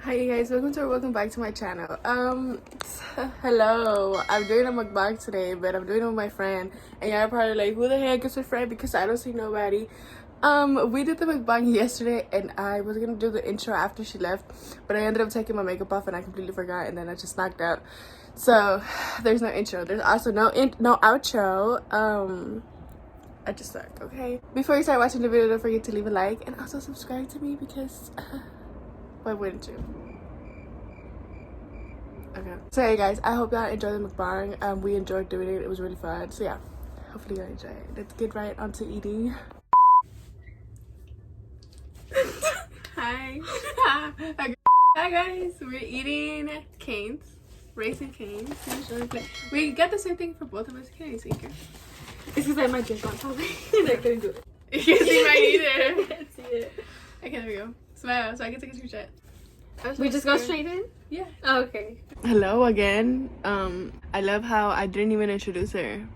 Hi guys, welcome back to my channel. Hello. I'm doing a mukbang today, but I'm doing it with my friend. And y'all probably like, who the heck is her friend? Because I don't see nobody. We did the mukbang yesterday, and I was gonna do the intro after she left, but I ended up taking my makeup off and I completely forgot, and then I just knocked out. So there's no intro. There's also no outro. I just suck. Okay. Before you start watching the video, don't forget to leave a like and also subscribe to me because. Why wouldn't you? Okay. So hey guys, I hope y'all enjoyed the mukbang. We enjoyed doing it. It was really fun. So yeah, hopefully y'all enjoy it. Let's get right onto eating. Hi. Hi guys. We're eating Canes. Racing Canes. We got the same thing for both of us. Can you see here? It's because I have my drink on top. I couldn't do it. You can't see mine either. I can't see it. Okay, there we go. Smile so I can take a screenshot. We just go straight in? Yeah. Oh, okay. Hello again. I love how I didn't even introduce her.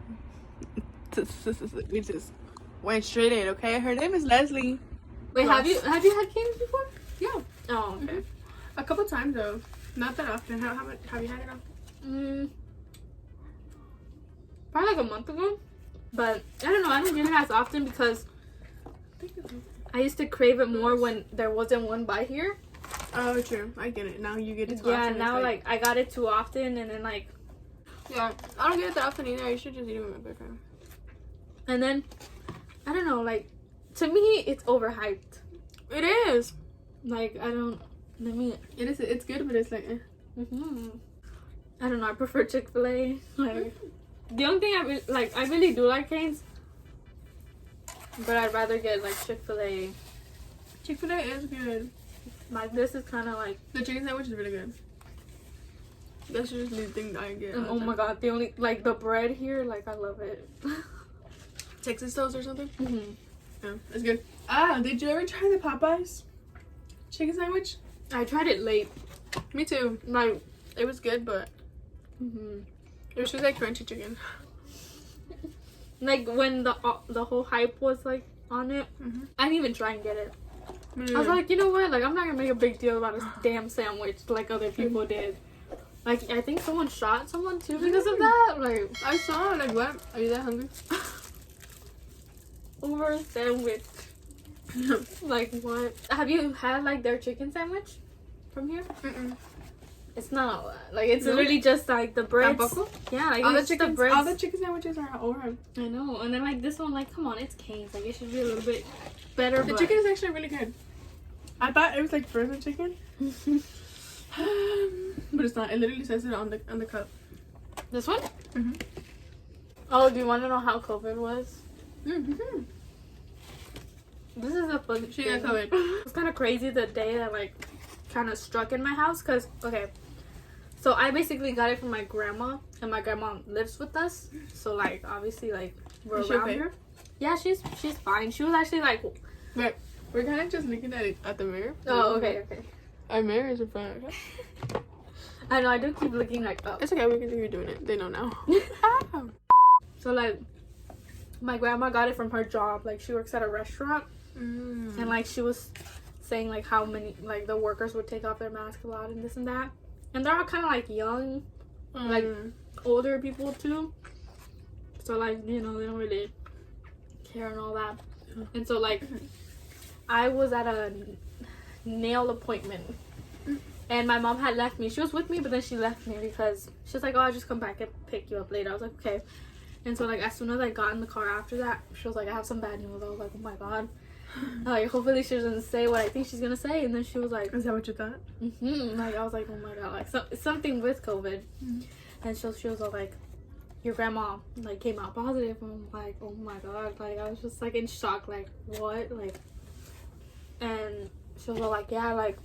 We just went straight in, okay? Her name is Leslie. Wait, have you had Canes before? Yeah. Oh, okay. A couple times though. Not that often. How much have you had it often? Probably like a month ago. But I don't know, I don't get it as often because I used to crave it more when there wasn't one by here. Oh, true. I get it. Now you get it too often. often. Yeah, now like I got it too often, and then like. Yeah, I don't get it that often either. You should just eat it with my boyfriend. And then, I don't know, like, to me, it's overhyped. It is. Like, I don't. Let me. It is. It's good, but it's like. I don't know. I prefer Chick-fil-A. Like, the only thing I really do like Canes. But I'd rather get like Chick-fil-A. Chick-fil-A is good. Like this is kind of like the chicken sandwich is really good. That's just the thing I get. And oh my god, the only like the bread here, like I love it. Texas toast or something. Yeah, it's good. Ah, did you ever try the Popeyes chicken sandwich? I tried it late. Me too. Like it was good, but it was just like crunchy chicken. Like when the whole hype was like on it, I didn't even try and get it. I was like, you know what? Like I'm not gonna make a big deal about a damn sandwich like other people did. Like I think someone shot someone too because of that. Like I saw. Like what? Are you that hungry? Over a sandwich. Like what? Have you had like their chicken sandwich from here? It's not like it's literally just like the bread. Yeah, like all the chicken sandwiches are over. I know, and then like this one, like come on, it's Canes. Like it should be a little bit better. The chicken is actually really good. I thought it was like frozen chicken, but it's not. It literally says it on the cup. This one? Oh, do you want to know how COVID was? This is a fun. She got COVID. It's kind of crazy the day that like kind of struck in my house because okay. So I basically got it from my grandma, and my grandma lives with us. So like obviously like we're around her. Yeah, she's fine. She was actually like. But we're kind of just looking at the mirror. Oh, okay. Our mirror is in front. I know. I do keep looking like up. It's okay. We can see you doing it. They know now. So like, my grandma got it from her job. Like she works at a restaurant, and like she was saying like how many like the workers would take off their mask a lot and this and that. And they're all kind of like young, like older people too. So like, you know, they don't really care and all that. And so like, I was at a nail appointment. And my mom had left me. She was with me, but then she left me because she was like, oh, I'll just come back and pick you up later. I was like, okay. And so like, as soon as I got in the car after that, she was like, I have some bad news. I was like, oh my god. Like hopefully she doesn't say what I think she's gonna say. And then she was like, is that what you thought? Like I was like, oh my god, like something with COVID. And so she was all like, your grandma like came out positive. And I'm like, oh my god, like I was just like in shock, like what, like. And she was all like, yeah, like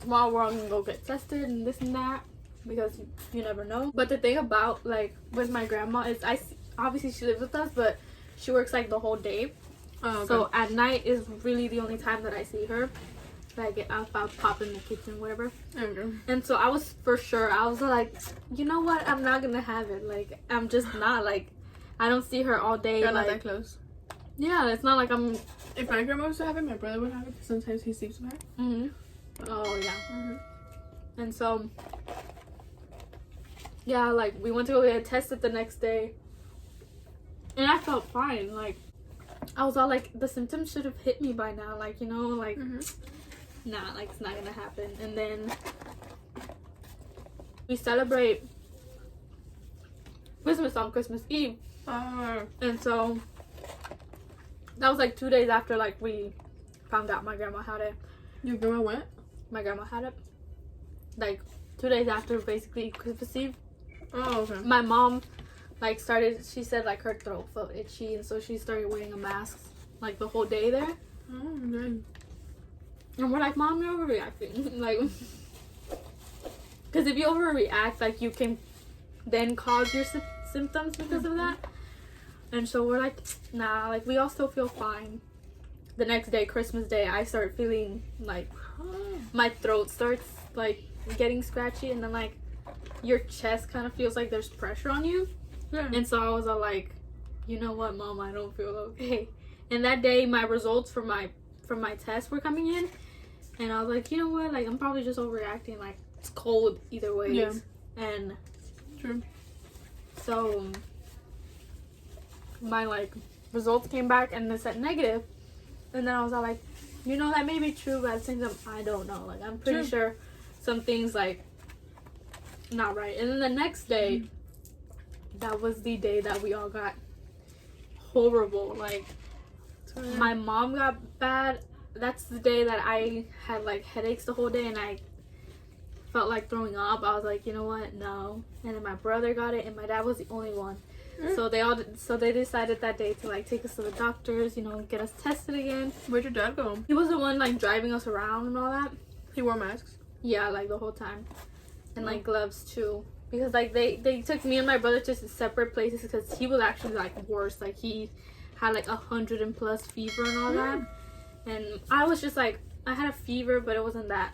tomorrow we're all gonna go get tested and this and that because you never know. But the thing about like with my grandma is obviously she lives with us, but she works like the whole day. Oh, okay. So at night is really the only time that I see her. Like I'll pop in the kitchen, whatever. Okay. And so I was for sure. I was like, you know what? I'm not gonna have it. Like I'm just not like. I don't see her all day. You're like, not that close. Yeah, it's not like I'm. If my grandma was to have it, my brother would have it. Sometimes he sleeps with her. Oh yeah. And so, yeah, like, we went to go get tested the next day. And I felt fine. Like, I was all like, the symptoms should have hit me by now. Like, you know, like, nah, like, it's not gonna happen. And then we celebrate Christmas on Christmas Eve. And so, that was like 2 days after, like, we found out my grandma had it. Your grandma went? My grandma had it. Like, 2 days after, basically, Christmas Eve. Oh, okay. My mom, like, she said, like, her throat felt itchy, and so she started wearing a mask, like, the whole day there. Oh, okay. And we're like, Mom, you're overreacting. Like, because if you overreact, like, you can then cause your symptoms because of that. And so we're like, nah, like, we all still feel fine. The next day, Christmas Day, I start feeling, like, my throat starts, like, getting scratchy, and then, like, your chest kind of feels like there's pressure on you. Yeah. And so I was all like, you know what, Mom, I don't feel okay. And that day, my results from my test were coming in, and I was like, you know what, like, I'm probably just overreacting. Like, it's cold either way. Yeah. And True. so my, like, results came back, and they said negative. And then I was all like, you know, that may be true, but at the same time, I don't know. Like, I'm pretty sure some things, like, not right. And then the next day, that was the day that we all got horrible. Like, my mom got bad. That's the day that I had, like, headaches the whole day, and I felt like throwing up. I was like, you know what, no. And then my brother got it, and my dad was the only one. So they decided that day to, like, take us to the doctors, you know, get us tested again. Where'd your dad go? He was the one, like, driving us around and all that. He wore masks? Yeah, like, the whole time. And, like, gloves, too. Because, like, they took me and my brother to separate places because he was actually, like, worse. Like, he had, like, 100+ fever and all that. And I was just, like, I had a fever, but it wasn't that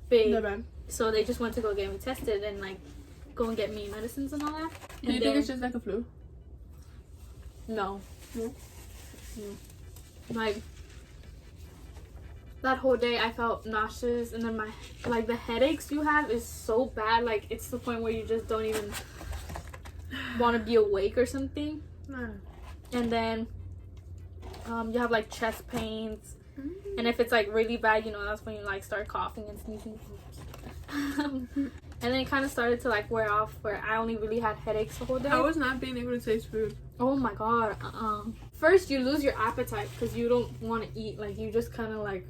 big. Not bad. So they just went to go get me tested and, like, go and get me medicines and all that. Do you think it's just, like, a flu? No. No? Like, that whole day I felt nauseous, and then the headaches you have is so bad. Like, it's the point where you just don't even want to be awake or something. And then you have, like, chest pains, and if it's, like, really bad, you know, that's when you, like, start coughing and sneezing. And then it kind of started to, like, wear off, where I only really had headaches the whole day. I was not being able to taste food. Oh my god. First, you lose your appetite because you don't want to eat. Like, you just kind of, like,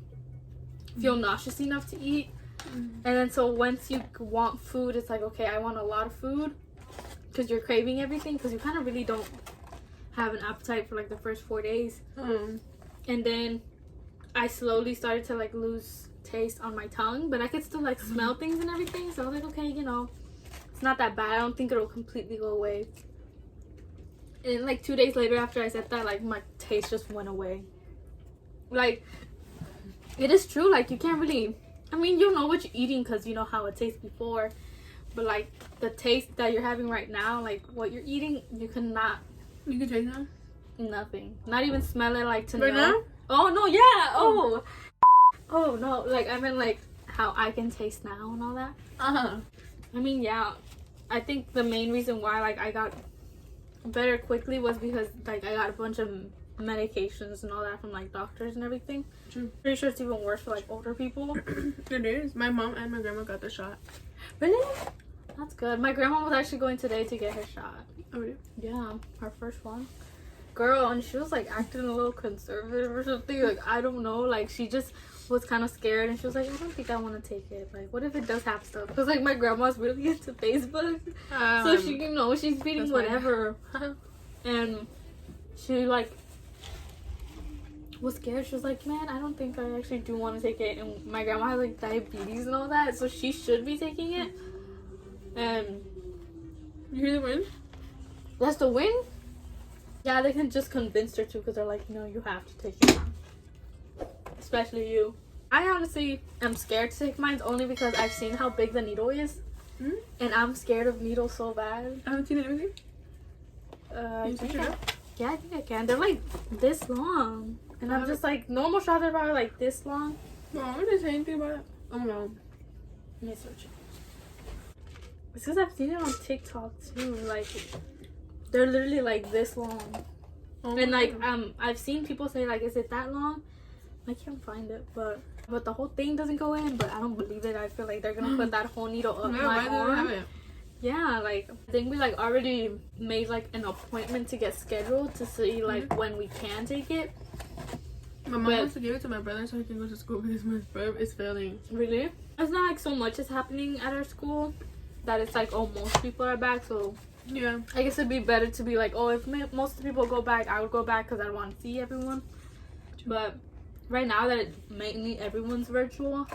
feel nauseous enough to eat. And then so once you want food, it's like, okay, I want a lot of food, because you're craving everything, because you kind of really don't have an appetite for, like, the first 4 days. And then I slowly started to, like, lose taste on my tongue, but I could still, like, smell things and everything. So I was like, okay, you know, it's not that bad. I don't think it'll completely go away. And then, like, 2 days later after I said that, like, my taste just went away. Like, it is true, like, you can't really, I mean, you know what you're eating because you know how it tastes before, but, like, the taste that you're having right now, like, what you're eating, you cannot. You can taste that? Nothing. Not even smell it, like, to know. Right now? Oh, no, yeah, oh, no, like, I mean, like, how I can taste now and all that. I mean, yeah, I think the main reason why, like, I got better quickly was because, like, I got a bunch of medications and all that from, like, doctors and everything. True. Pretty sure it's even worse for, like, older people. It is. My mom and my grandma got the shot. Really? That's good. My grandma was actually going today to get her shot. Oh, really? Yeah, her first one. Girl, and she was, like, acting a little conservative or something. Like, I don't know. Like, she just was kind of scared, and she was like, I don't think I want to take it. Like, what if it does have stuff? Because, like, my grandma's really into Facebook. So she, you know, she's feeding whatever. And she, like, was scared. She was like, man, I don't think I actually do want to take it. And my grandma has, like, diabetes and all that, so she should be taking it. And you hear the wind? That's the wind? Yeah, they can just convince her to, because they're like, no, you have to take it. Especially you. I honestly am scared to take mine only because I've seen how big the needle is. And I'm scared of needles so bad. I haven't seen it with you? I think I can. They're like this long. And I'm just like, normal shots are probably like this long. No, I didn't say anything about it. Oh no. Let me search it. It's because I've seen it on TikTok too. Like, they're literally like this long. Oh, and like I've seen people say like, is it that long? I can't find it, but the whole thing doesn't go in. But I don't believe it. I feel like they're gonna put that whole needle up my arm. Yeah, like I think we like already made like an appointment to get scheduled to see like when we can take it. My mom wants to give it to my brother so he can go to school because my brother is failing. Really? It's not like so much is happening at our school that it's like, oh, most people are back, so yeah, I guess it'd be better to be like, oh, if most of the people go back, I would go back because I want to see everyone. But right now that mainly everyone's virtual,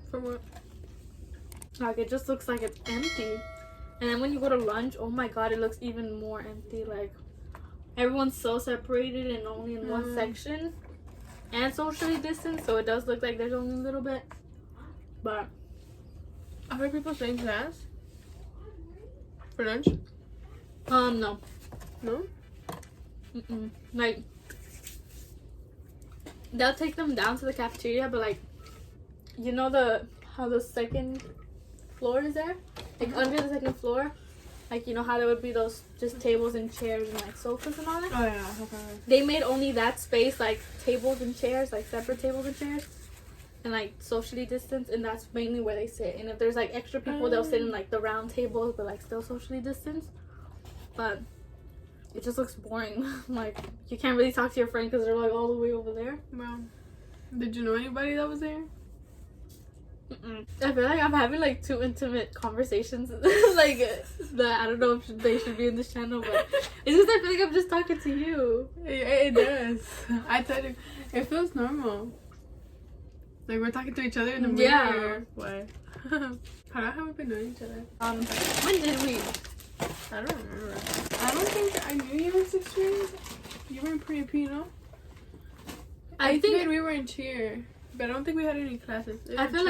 for what? Like it just looks like it's empty. And then when you go to lunch, oh my god, it looks even more empty. Like everyone's so separated and only in one section and socially distanced, so it does look like there's only a little bit. But I heard people stay in class for lunch. No. No? Like they'll take them down to the cafeteria, but like, you know how the second floor is there? Like under the second floor, like you know how there would be those just tables and chairs and like sofas and all that? Oh yeah, okay. They made only that space like tables and chairs, like separate tables and chairs, and like socially distanced, and that's mainly where they sit. And if there's like extra people, they'll sit in like the round tables, but like still socially distanced. But it just looks boring. Like you can't really talk to your friend because they're like all the way over there. Well, did you know anybody that was there? I feel like I'm having like two intimate conversations like that I don't know if they should be in this channel, but it's just I feel like I'm just talking to you. It does. I tell you, it feels normal. Like we're talking to each other in the mirror. Yeah. What? How long have we been knowing each other? When did we? I don't remember. I don't think I knew you in 6th grade. You were in pre-P, no? I think we were in cheer. But I don't think we had any classes. I feel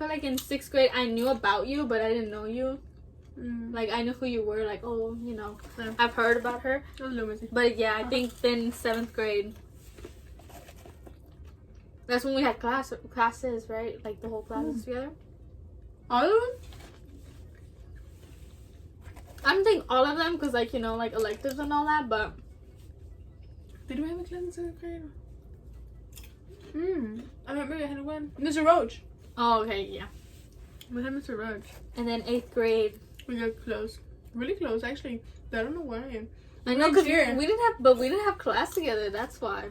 like in 6th grade I knew about you, but I didn't know you. Like I knew who you were. Like, oh, you know, yeah. I've heard about her. But yeah, I think then 7th grade. That's when we had classes, right? Like the whole classes together. All of them? I don't think all of them, because like, you know, like electives and all that. But did we have a class in 7th grade? I remember I had one. Mr. Roach. Oh, okay, yeah. We had Mr. Roach. And then 8th grade. We got close. Really close, actually. I don't know why. I know, because we didn't have class together. That's why.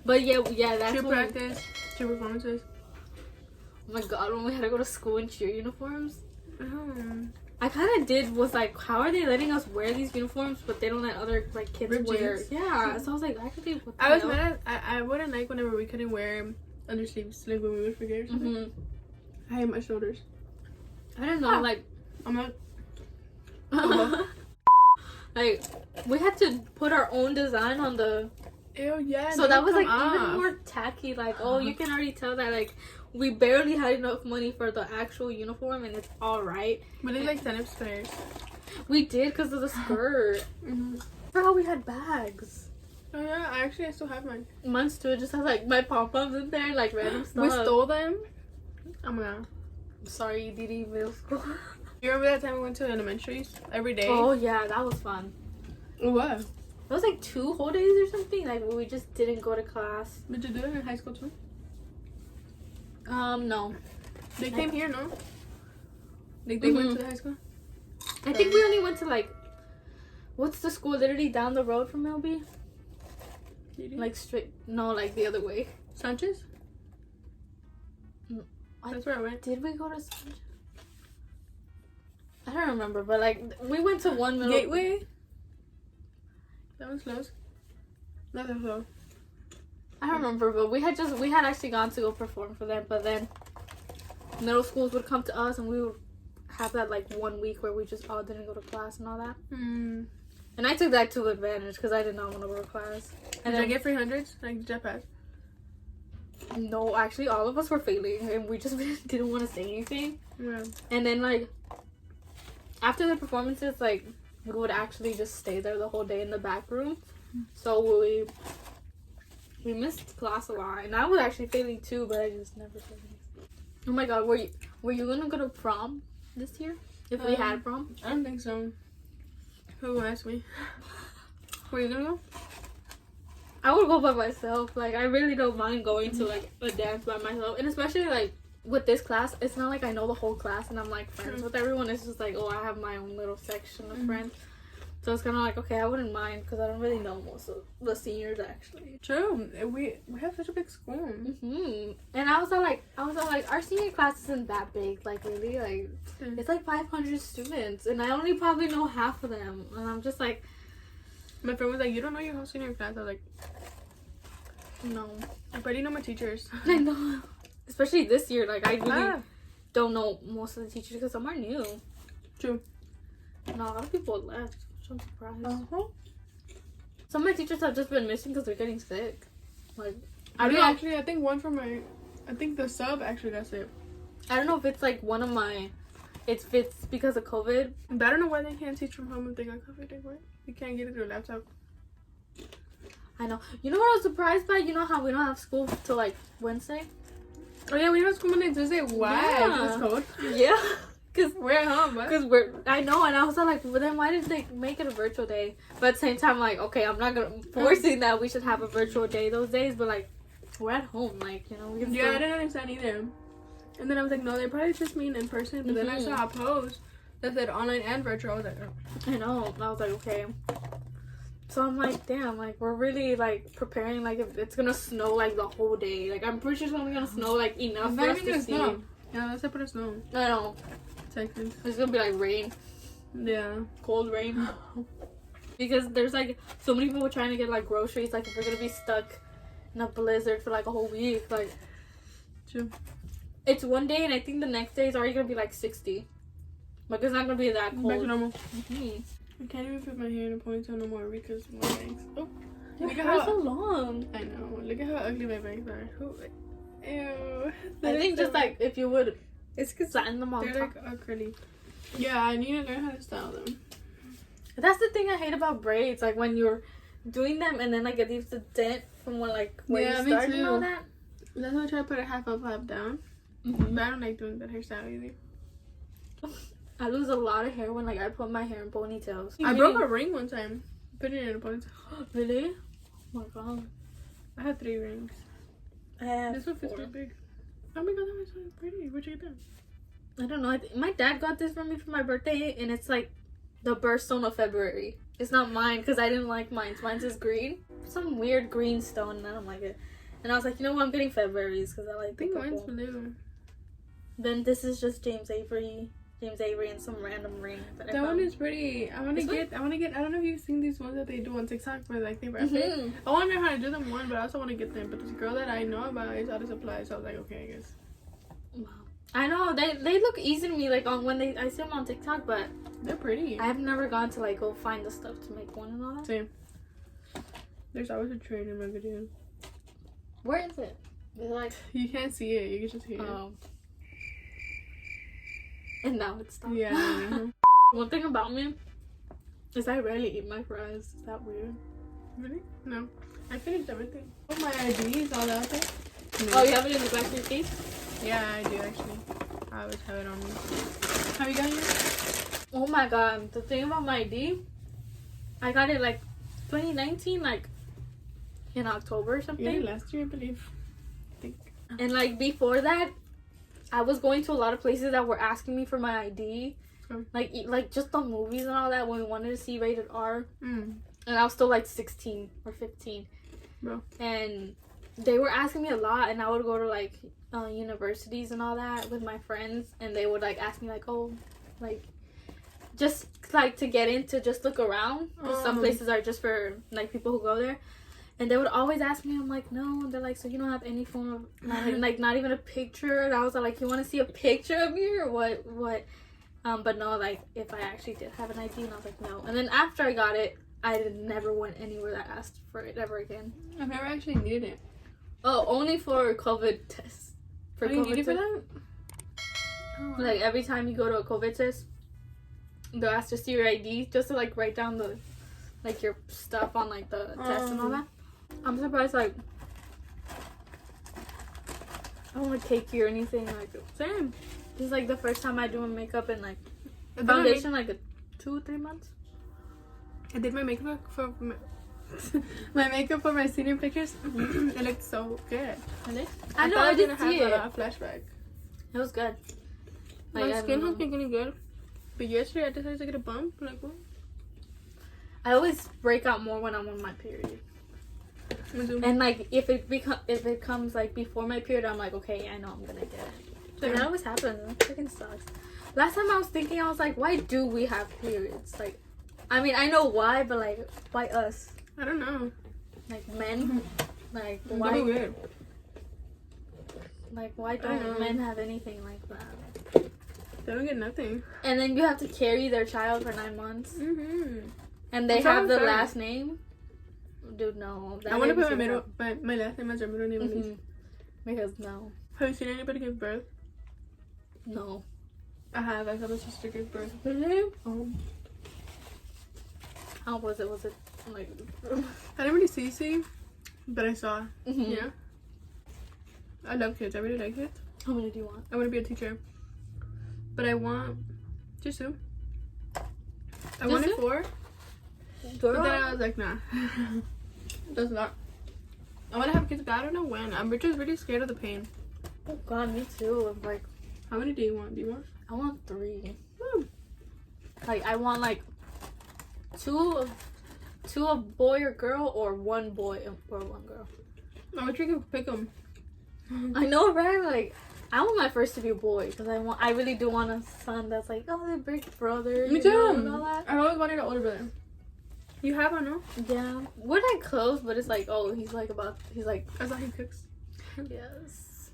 But yeah, that's cheer practice, cheer performances. Oh my god, when we had to go to school in cheer uniforms. I kind of was like, how are they letting us wear these uniforms, but they don't let other like kids wear? Yeah, so I was like, actually, what the hell? I was mad at, I wouldn't like whenever we couldn't wear undersleeves, like when we would forget or something. I hate my shoulders. I don't know, like I'm not. Like we had to put our own design on the. Ew, yeah. So that was like even more tacky. Like, oh, you can already tell that like we barely had enough money for the actual uniform, and it's all right. But it's like stand-up squares. We did because of the skirt. For how we had bags. Oh yeah, I still have mine. Mine's too. It just has like my pom-poms in there, like random stuff. We stole them. Oh my god. Sorry, Didi, middle school. You remember that time we went to elementaries every day? Oh yeah, that was fun. What? It was like 2 whole days or something. Like we just didn't go to class. Did you do it in high school too? No. They came here, no? Like they went to the high school? I think we only went to like, what's the school literally down the road from LB? Like straight, no, like the other way. Sanchez? That's where I went. Did we go to Sanchez? I don't remember, but like we went to one middle. Gateway? That was close. Not that close. I don't remember, but we had actually gone to go perform for them, but then middle schools would come to us and we would have that like 1 week where we just all didn't go to class and all that. And I took that to advantage because I did not want to go to class. And did I get 300s? Like, did I pass? No, actually all of us were failing and we just didn't want to say anything. Yeah. And then like after the performances, like we would actually just stay there the whole day in the back room. So we missed class a lot, and I was actually failing too, but I just never said anything. Oh my god, Were you gonna go to prom this year? If we had prom? I don't think so. Who asked me? Where you gonna go? I would go by myself. Like, I really don't mind going to, like, a dance by myself. And especially, like, with this class, it's not like I know the whole class and I'm, like, friends with everyone. It's just like, oh, I have my own little section of friends. So it's kind of like, okay, I wouldn't mind because I don't really know most of the seniors, actually. True. We have such a big school. And I was all like, our senior class isn't that big. Like, really? Like, it's like 500 students. And I only probably know half of them. And I'm just like... My friend was like, you don't know your whole senior class? I was like... No. I already know my teachers. I know. Especially this year. Like, I really don't know most of the teachers because some are new. True. No, a lot of people left. I'm surprised. Some of my teachers have just been missing because they're getting sick. Like, I think one from my... I think the sub actually got sick. I don't know if it's like one of my... If it's because of COVID. But I don't know why they can't teach from home if they got COVID anyway. You can't get it through a laptop. I know. You know what I was surprised by? You know how we don't have school till like Wednesday? Oh yeah, we have school Monday and Tuesday. Why? Yeah. It's cold. Yeah. Because we're at home, but... I know, and I was like, well, then why did they make it a virtual day? But at the same time, like, okay, I'm not forcing that we should have a virtual day those days, but like, we're at home, like, you know. We can I didn't understand either. And then I was like, no, they probably just mean in person. But then I saw a post that said online and virtual. I was like, oh. I know. I was like, okay. So I'm like, damn, like, we're really, like, preparing, like, if it's gonna snow, like, the whole day. Like, I'm pretty sure it's only gonna snow, like, enough for us to see. Snow. Yeah, let's put it snow. I know. Texas. It's gonna be, like, rain. Yeah. Cold rain. Because there's, like, so many people trying to get, like, groceries. Like, if we're gonna be stuck in a blizzard for, like, a whole week. Like, true. It's one day, and I think the next day is already gonna be, like, 60. Like, it's not gonna be that cold. Back to normal. I can't even put my hair in a ponytail no more because my bangs. Oh, look at how so long. I know. Look at how ugly my bangs are. Ew. I think just like if you would, it's because flatten them on they're top. like curly. Yeah, I need to learn how to style them. That's the thing I hate about braids. Like when you're doing them and then like it leaves the dent from where you started and all that. That's why I try to put it half up, half down. But I don't like doing that hairstyle either. I lose a lot of hair when like I put my hair in ponytails. I broke a ring one time putting it in a ponytail. Really? Oh my god. I had 3 rings. I have this one fits pretty big. Oh my god, that was so pretty. Where'd you get that? I don't know. My dad got this for me for my birthday, and it's like the birthstone of February. It's not mine because I didn't like mine. Mine's is green. Some weird green stone, and I don't like it. And I was like, you know what? I'm getting February's because I like. I think mine's blue. Then this is just James Avery and some random ring. That one is pretty. I want to get. I don't know if you've seen these ones that they do on TikTok where like they wrap it. I want to learn how to do them one, but I also want to get them. But this girl that I know about is out of supply, so I was like, okay, I guess. Wow. I know they look easy to me like on when I see them on TikTok, but they're pretty. I have never gone to like go find the stuff to make one and all that. Same. There's always a train in my video. Where is it? Is it like you can't see it, you can just hear it. And now it's stopped. Yeah. One thing about me is I rarely eat my fries. Is that weird? Really? No. I finished everything. Oh, my ID is all out there. No. Oh, you have it in the back of your case? Yeah, I do actually. I always have it on me. Have you got yours? Oh my god. The thing about my ID, I got it like 2019, like in October or something. Yeah, last year I believe. I think. And like before that, I was going to a lot of places that were asking me for my ID. Like just the movies and all that when we wanted to see rated R. And I was still like 16 or 15. Bro. And they were asking me a lot, and I would go to like universities and all that with my friends, and they would like ask me like, oh, like just like to get in to just look around. Some places are just for like people who go there. And they would always ask me, I'm like, no. They're like, so you don't have any form of, like, not even a picture? And I was like, you want to see a picture of me or what? But no, like, if I actually did have an ID, and I was like, no. And then after I got it, I never went anywhere that asked for it ever again. I've never actually needed it. Oh, only for COVID tests. For you need it for that? Oh. Like, every time you go to a COVID test, they'll ask to see your ID just to, like, write down the, like, your stuff on, like, the test and all that. I'm surprised, like, I don't want cakey or anything like it. Same. This is like the first time I do my makeup in like I foundation like 2-3 months. I did my makeup for my makeup for my senior pictures. It looked so good. Really? I know, thought I was did gonna see have it. a flashback. It was good. Like, My I skin don't has know. been getting good, but yesterday I decided to get a bump. Like what? I always break out more when I'm on my period. And like if it comes like before my period, I'm like, okay, I know I'm gonna get it. But that always happens. It freaking sucks. Last time I was thinking, I was like, why do we have periods? Like, I mean, I know why, but like, why us? I don't know. Like men, like It's why? so weird. Like why don't men have anything like that? They don't get nothing. And then you have to carry their child for 9 months, and they It's have the unfair. last name. Dude, no. I want to put my last name as my middle name. Mm-hmm. Because no, Have you seen anybody give birth? no. I have. I saw my sister give birth. Really? How was it? Was it like? I didn't really see, but I saw. Mhm. Yeah. I love kids. I really like kids. How many do you want? I want to be a teacher, but I want just 2. I wanted 2? 4, Girl. but then I was like, nah. That's not. I want to have kids, but I don't know when. I'm just really scared of the pain. Oh God, me too. I'm like, How many do you want? Do you want? I want 3. Woo. Like I want like 2 a boy or girl, or 1 boy or 1 girl. I wish we could pick them. I know, right? Like, I want my first to be a boy because I really do want a son that's like, oh, the big brother. Me you know, too. and all that. I've always wanted an older brother. You have one, no? Yeah, we're like close, but it's like, oh, he's like I thought he cooks. yes.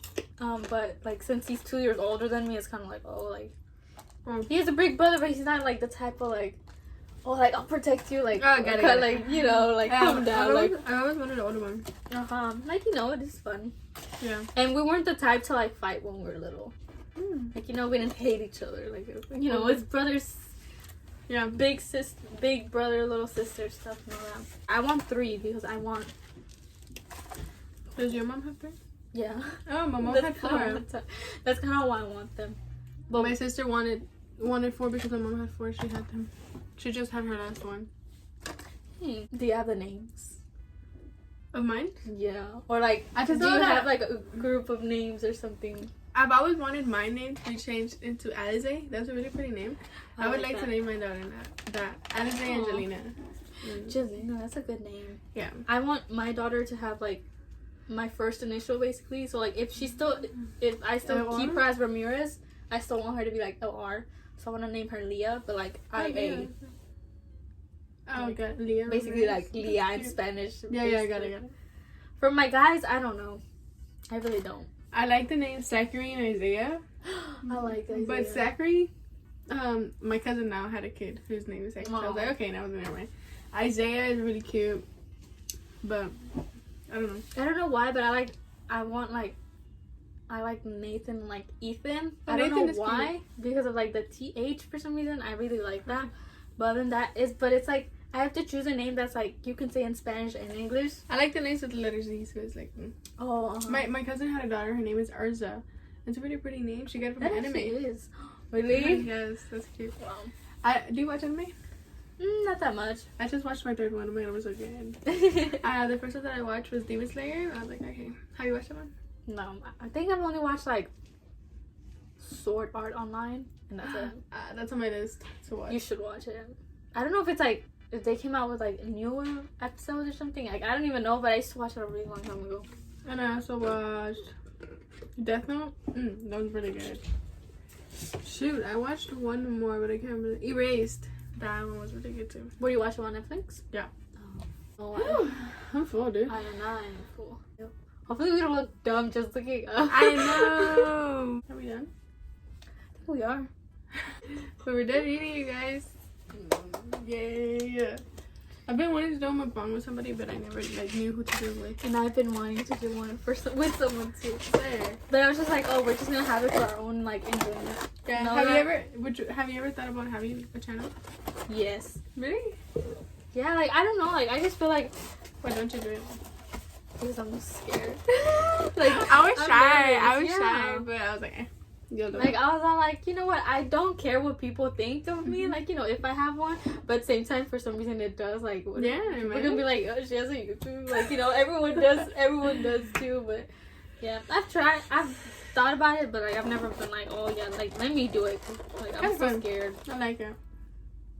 But like since he's 2 years older than me, it's kind of like, oh, like Oh. he has a big brother, but he's not like the type of like, oh, like I'll protect you, like, Oh, got it. like you know, like calm down, like I always wanted an older one. like you know, it is fun. Yeah. And we weren't the type to like fight when we were little. Like, you know, we didn't hate each other. Like, you know, it's brothers. Yeah. Big brother, little sister stuff and all that. I want 3 because I want. Does your mom have 3? Yeah. Oh, my mom That's had 4. That's kind of why I want them. But my sister wanted 4 because my mom had 4. She had them. She just had her last one. Do you have the names? Of mine? Yeah. Or like, I just do know you that- have like a group of names or something? I've always wanted my name to be changed into Alize. That's a really pretty name. I would like to name my daughter that. Alize Angelina. Jelena, that's a good name. Yeah. I want my daughter to have like my first initial basically. So like if I still keep her as Ramirez, I still want her to be like LR. So I want to name her Leah, but like IA. Oh, God. Leah. Basically like Leah in Spanish. Yeah, I got it. For my guys, I don't know. I really don't. I like the name Zachary and Isaiah. I like Isaiah. But Zachary, my cousin now had a kid whose name is Zachary. So I was like, okay, now never mind. Isaiah is really cute, but I don't know. I don't know why, but I like Nathan and like Ethan. I don't Nathan know is why, cute. because of like the TH for some reason. I really like that. But other than that, it's like I have to choose a name that's like you can say in Spanish and English. I like the names with the letters Z, so it's like. Oh, My cousin had a daughter. Her name is Arza. It's a really pretty name. She got it from that anime. actually is. Really? Yes, that's cute. Wow. Do you watch anime? Not that much. I just watched my 3rd one. Oh my god, it was so good. The first one that I watched was Demon Slayer. I was like, okay. Have you watched that one? No, I think I've only watched like Sword Art Online, and that's it. That's on my list to watch. You should watch it. I don't know if it's like if they came out with like newer episodes or something. Like I don't even know, but I used to watch it a really long time ago. And I also watched Death Note. That was really good. Shoot, I watched one more, but I can't remember. Erased. That one was really good too. Were you watching on Netflix? Yeah. Oh, I'm full, dude. I don't know. I'm full. Hopefully we don't look dumb just looking up. I know. Are we done? I think we are. But we're done eating, you guys. Yay. I've been wanting to do a mukbang with somebody, but I never knew who to do it with. And I've been wanting to do one with someone too. There. But I was just like, oh, we're just gonna have it for our own like enjoyment. Yeah. No, Have you ever thought about having a channel? Yes. Really? Yeah, like I don't know, like I just feel like Why don't you do it? because I'm scared. Like I was I'm shy. nervous, I was yeah. shy, but I was like, eh. You'll do Like it. I was all like, you know what? I don't care what people think of me. Like, you know, if I have one, but at the same time, for some reason, it does. Like, what, Yeah, we're man. gonna be like, oh, she has a YouTube. Like, you know, everyone does. Everyone does too. But yeah, I've thought about it, but like I've never been like, oh yeah, like let me do it. 'Cause, like I'm That's so fun. scared. I like it.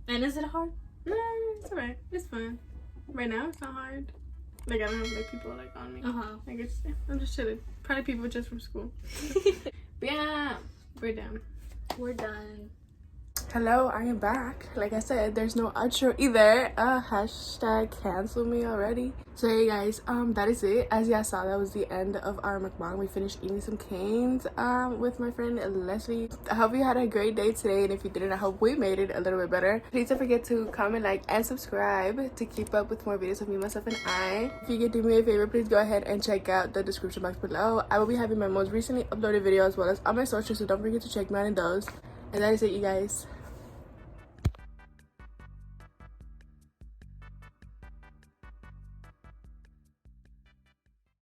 And is it hard? No, it's alright. It's fun. Right now, it's not hard. Like I don't have like people like on me. Like it's, I'm just chilling. Probably people just from school. But yeah, we're done. We're done. Hello, I am back. Like I said, there's no outro either. Hashtag cancel me already. So hey guys, that is it. As y'all saw, that was the end of our mukbang. We finished eating some canes with my friend Leslie. I hope you had a great day today, and if you didn't, I hope we made it a little bit better. Please don't forget to comment, like, and subscribe to keep up with more videos of me, myself, and I. If you could do me a favor, please go ahead and check out the description box below. I will be having my most recently uploaded video as well as on my socials, so don't forget to check me out in those. And that is it, you guys.